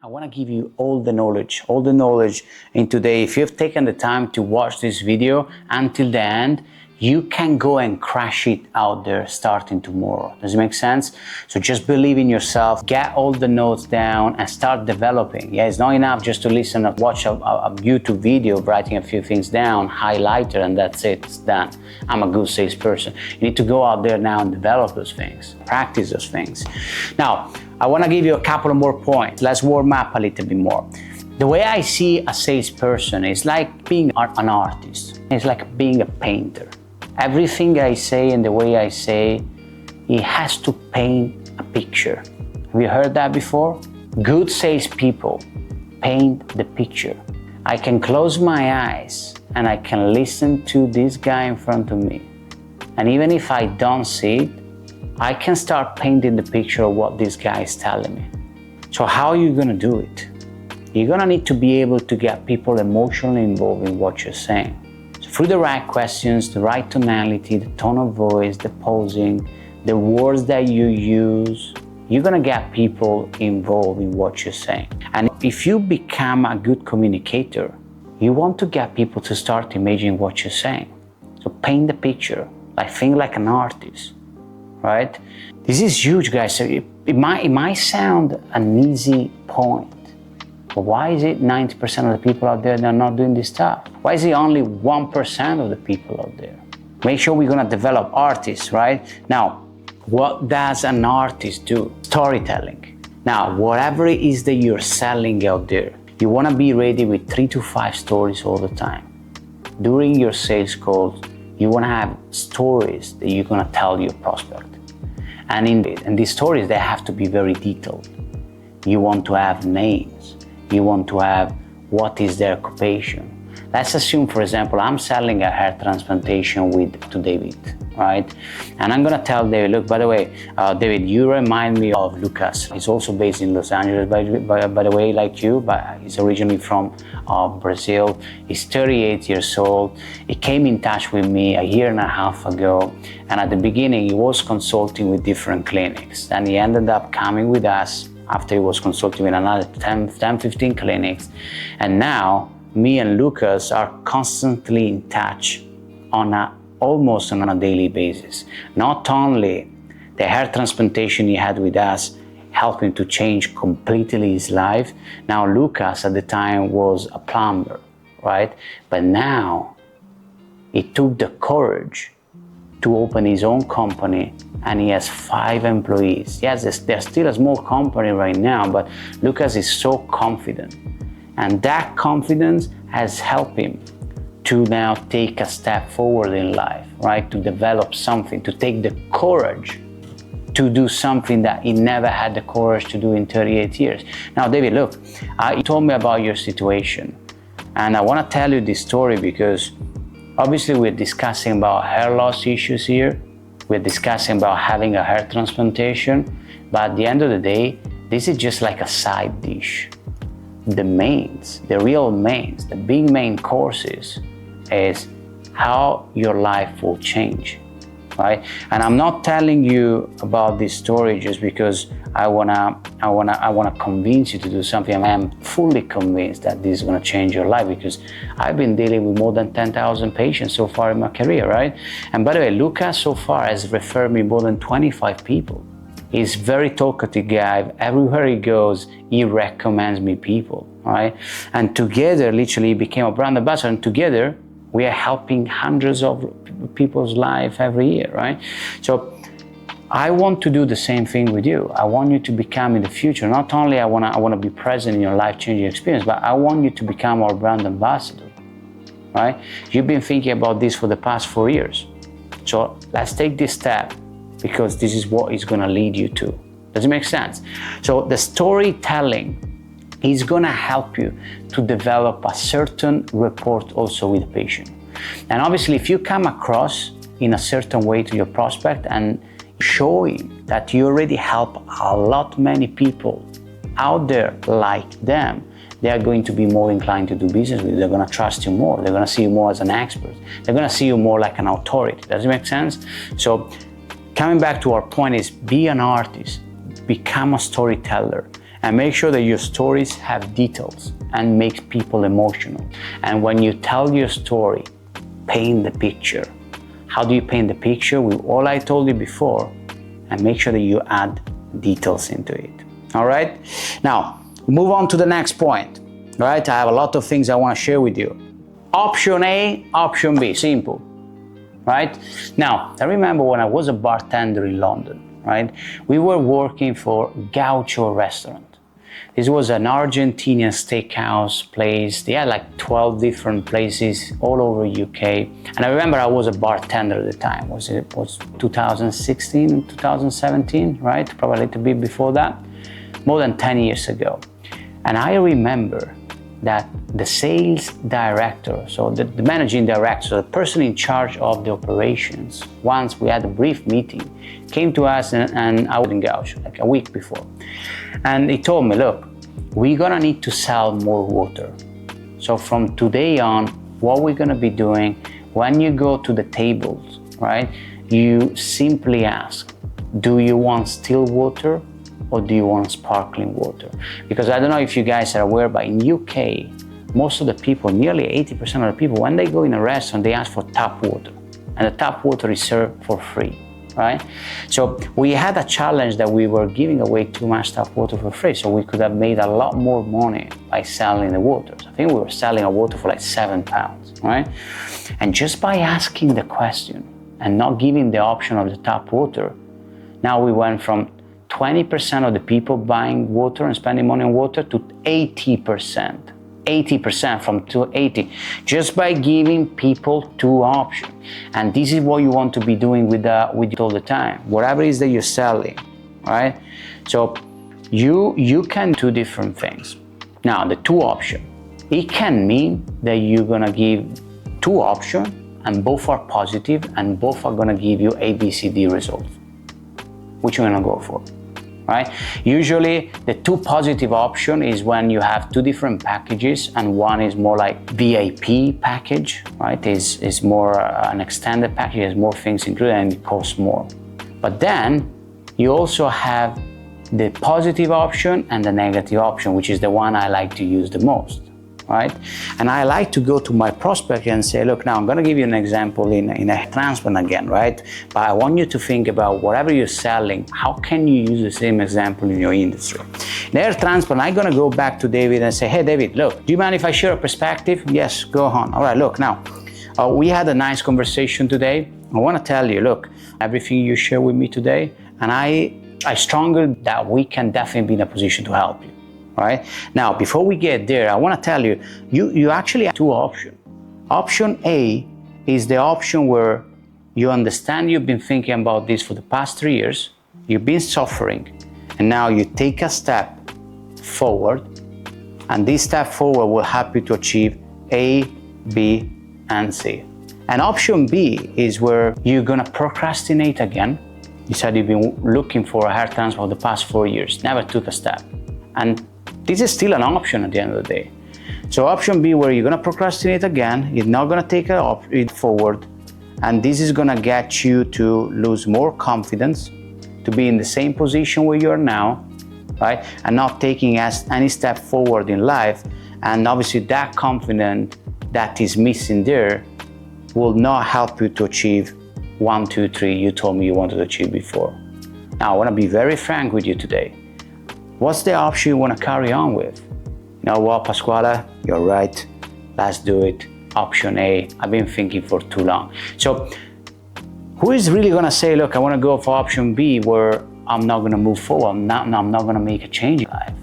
I want to give you all the knowledge in today. If you've taken the time to watch this video until the end, you can go and crush it out there starting tomorrow. Does it make sense? So just believe in yourself, get all the notes down and start developing. Yeah, it's not enough just to listen and watch a YouTube video, writing a few things down, highlighter, and that's it, it's done. I'm a good salesperson. You need to go out there now and develop those things, practice those things. Now, I want to give you a couple of more points. Let's warm up a little bit more. The way I see a salesperson is like being an artist. It's like being a painter. Everything I say and the way I say, it has to paint a picture. Have you heard that before? Good salespeople paint the picture. I can close my eyes and I can listen to this guy in front of me. And even if I don't see it, I can start painting the picture of what this guy is telling me. So how are you gonna do it? You're gonna need to be able to get people emotionally involved in what you're saying. So through the right questions, the right tonality, the tone of voice, the posing, the words that you use, you're gonna get people involved in what you're saying. And if you become a good communicator, you want to get people to start imagining what you're saying. So paint the picture, think like an artist. Right? This is huge, guys. So it might sound an easy point, but why is it 90% of the people out there that are not doing this stuff? Why is it only 1% of the people out there? Make sure we're gonna develop artists, right? Now, what does an artist do? Storytelling. Now, whatever it is that you're selling out there, you wanna be ready with 3 to 5 stories all the time. During your sales calls, you wanna have stories that you're gonna tell your prospect. And in these stories, they have to be very detailed. You want to have names. You want to have what is their occupation. Let's assume, for example, I'm selling a hair transplantation to David, right? And I'm gonna tell David, look, by the way, David, you remind me of Lucas. He's also based in Los Angeles, by the way, like you, but he's originally from Brazil. He's 38 years old. He came in touch with me a year and a half ago. And at the beginning, he was consulting with different clinics. Then he ended up coming with us after he was consulting with another 10, 15 clinics. And now, me and Lucas are constantly in touch almost on a daily basis. Not only the hair transplantation he had with us helped him to change completely his life. Now Lucas at the time was a plumber, right? But now he took the courage to open his own company and he has 5 employees. Yes, they're still a small company right now, but Lucas is so confident. And that confidence has helped him to now take a step forward in life, right? To develop something, to take the courage to do something that he never had the courage to do in 38 years. Now, David, look, you told me about your situation. And I want to tell you this story because obviously we're discussing about hair loss issues here. We're discussing about having a hair transplantation. But at the end of the day, this is just like a side dish. The mains, the real mains, the big main courses is how your life will change, right? And I'm not telling you about this story just because I wanna convince you to do something. I am fully convinced that this is gonna change your life because I've been dealing with more than 10,000 patients so far in my career, right? And by the way, Lucas so far has referred me more than 25 people. He's a very talkative guy. Everywhere he goes, he recommends me people, right? And together, literally, he became a brand ambassador. And together, we are helping hundreds of people's lives every year, right? So I want to do the same thing with you. I want you to become in the future. Not only I want to be present in your life-changing experience, but I want you to become our brand ambassador, right? You've been thinking about this for the past 4 years. So let's take this step, because this is what it's gonna lead you to. Does it make sense? So the storytelling is gonna help you to develop a certain rapport also with the patient. And obviously, if you come across in a certain way to your prospect and showing that you already help a lot many people out there like them, they are going to be more inclined to do business with you. They're gonna trust you more. They're gonna see you more as an expert. They're gonna see you more like an authority. Does it make sense? So coming back to our point is be an artist, become a storyteller, And make sure that your stories have details and make people emotional. And when you tell your story, paint the picture. How do you paint the picture? With all I told you before, and make sure that you add details into it. All right? Now, move on to the next point. All right? I have a lot of things I want to share with you. Option A, option B, simple. Right? Now, I remember when I was a bartender in London, right? We were working for Gaucho restaurant. This was an Argentinian steakhouse place. They had like 12 different places all over UK. And I remember I was a bartender at the time. It was 2016, 2017, right? Probably a little bit before that, more than 10 years ago. And I remember that the sales director, so the managing director, so the person in charge of the operations, once we had a brief meeting, came to us and I was in Gaucho, like a week before. And he told me, look, we're gonna need to sell more water. So from today on, what we're gonna be doing, when you go to the tables, right, you simply ask, do you want still water or do you want sparkling water? Because I don't know if you guys are aware, but in UK, most of the people, nearly 80% of the people, when they go in a restaurant, they ask for tap water. And the tap water is served for free, right? So we had a challenge that we were giving away too much tap water for free, so we could have made a lot more money by selling the water. I think we were selling a water for like £7, right? And just by asking the question and not giving the option of the tap water, now we went from 20% of the people buying water and spending money on water to 80%. 80% from 2 to 80, just by giving people two options. And this is what you want to be doing with it all the time, whatever it is that you're selling, right? So you can do different things. Now, the two option, it can mean that you're gonna give two options and both are positive and both are gonna give you A, B, C, D results. Which you're gonna go for? Right? Usually the two positive option is when you have two different packages and one is more like VIP package, right? Is more an extended package, has more things included and it costs more. But then you also have the positive option and the negative option, which is the one I like to use the most, right? And I like to go to my prospect and say, look, now I'm gonna give you an example in a transplant again, right? But I want you to think about whatever you're selling, how can you use the same example in your industry? In air transplant, I'm gonna go back to David and say, hey, David, look, do you mind if I share a perspective? Yes, go on. All right, look, now, we had a nice conversation today. I wanna tell you, look, everything you share with me today, and I strongly that we can definitely be in a position to help you. Right? Now, before we get there, I want to tell you, you actually have two options. Option A is the option where you understand you've been thinking about this for the past 3 years, you've been suffering, and now you take a step forward, and this step forward will help you to achieve A, B, and C. And option B is where you're gonna procrastinate again. You said you've been looking for a hair transplant for the past 4 years, never took a step. And this is still an option at the end of the day. So option B, where you're gonna procrastinate again, you're not gonna take it forward, and this is gonna get you to lose more confidence, to be in the same position where you are now, right? And not taking any step forward in life. And obviously that confidence that is missing there will not help you to achieve 1, 2, 3 you told me you wanted to achieve before. Now, I wanna be very frank with you today. What's the option you want to carry on with? You know what, Pasquale, you're right. Let's do it. Option A. I've been thinking for too long. So who is really going to say, look, I want to go for option B where I'm not going to move forward. I'm not going to make a change in life.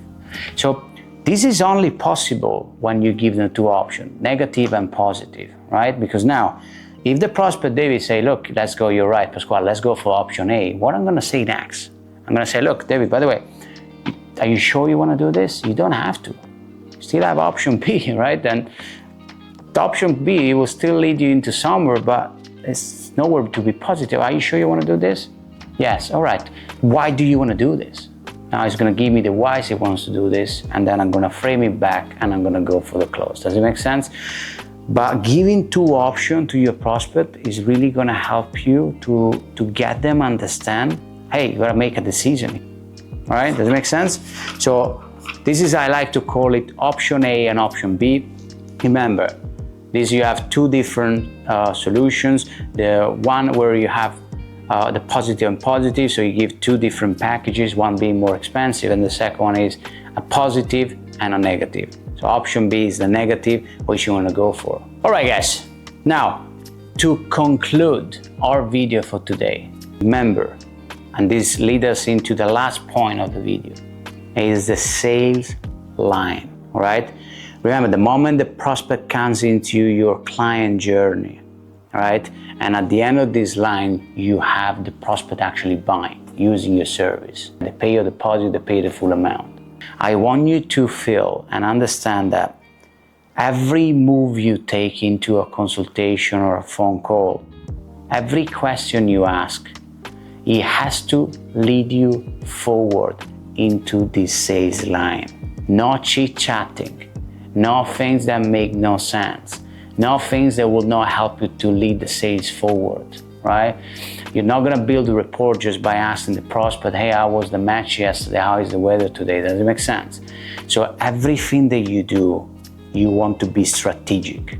So this is only possible when you give them two options, negative and positive, right? Because now, if the prospect David say, look, let's go, you're right, Pasquale, let's go for option A. What I'm going to say next? I'm going to say, look, David, by the way, are you sure you want to do this? You don't have to. You still have option B, right? And the option B will still lead you into somewhere, but it's nowhere to be positive. Are you sure you want to do this? Yes, all right. Why do you want to do this? Now it's going to give me the why he wants to do this, and then I'm going to frame it back and I'm going to go for the close. Does it make sense? But giving two options to your prospect is really going to help you to get them understand, hey, you got to make a decision. All right, does it make sense? So This is, I like to call it option A and option B. Remember, this you have two different solutions. The one where you have the positive and positive, so you give two different packages, one being more expensive, and the second one is a positive and a negative. So option B is the negative, which you want to go for. All right, guys. Now, to conclude our video for today, remember, and this leads us into the last point of the video, is the sales line. All right. Remember, the moment the prospect comes into your client journey, right, and at the end of this line, you have the prospect actually buying, using your service. They pay your deposit, they pay the full amount. I want you to feel and understand that every move you take into a consultation or a phone call, every question you ask, it has to lead you forward into this sales line. No chit-chatting. No things that make no sense. No things that will not help you to lead the sales forward, right? You're not gonna build a rapport just by asking the prospect, hey, how was the match yesterday? How is the weather today? Does it make sense? So everything that you do, you want to be strategic.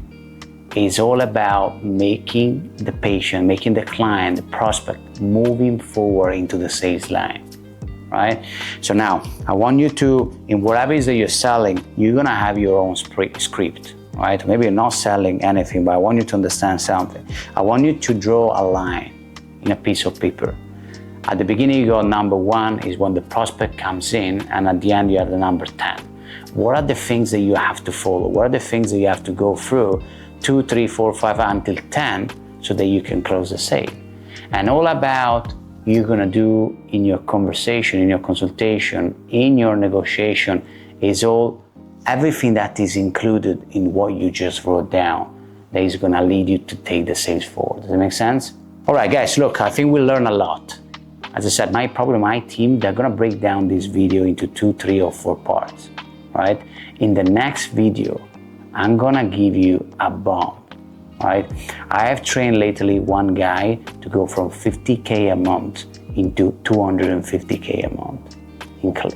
It's all about making the patient, making the client, the prospect, moving forward into the sales line. Right? So now I want you to, in whatever it is that you're selling, you're gonna have your own script, right? Maybe you're not selling anything, but I want you to understand something. I want you to draw a line in a piece of paper. At the beginning, you go number 1 is when the prospect comes in, and at the end you have the number 10. What are the things that you have to follow? What are the things that you have to go through 2, 3, 4, 5 until 10 so that you can close the sale? And all about you're gonna do in your conversation, in your consultation, in your negotiation is all everything that is included in what you just wrote down that is gonna lead you to take the sales forward. Does that make sense? All right, guys, look, I think we learned a lot. As I said, my team, they're gonna break down this video into 2, 3, or 4 parts, right? In the next video, I'm gonna give you a bomb. Right? I have trained lately one guy to go from 50K a month into 250K a month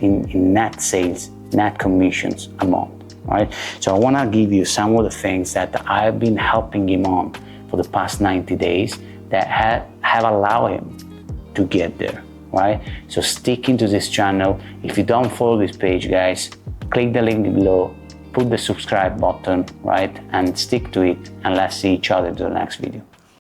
in net sales, net commissions a month, right? So I want to give you some of the things that I've been helping him on for the past 90 days that have allowed him to get there, right? So stick into this channel. If you don't follow this page, guys, click the link below, put the subscribe button, right, and stick to it, and let's see each other in the next video.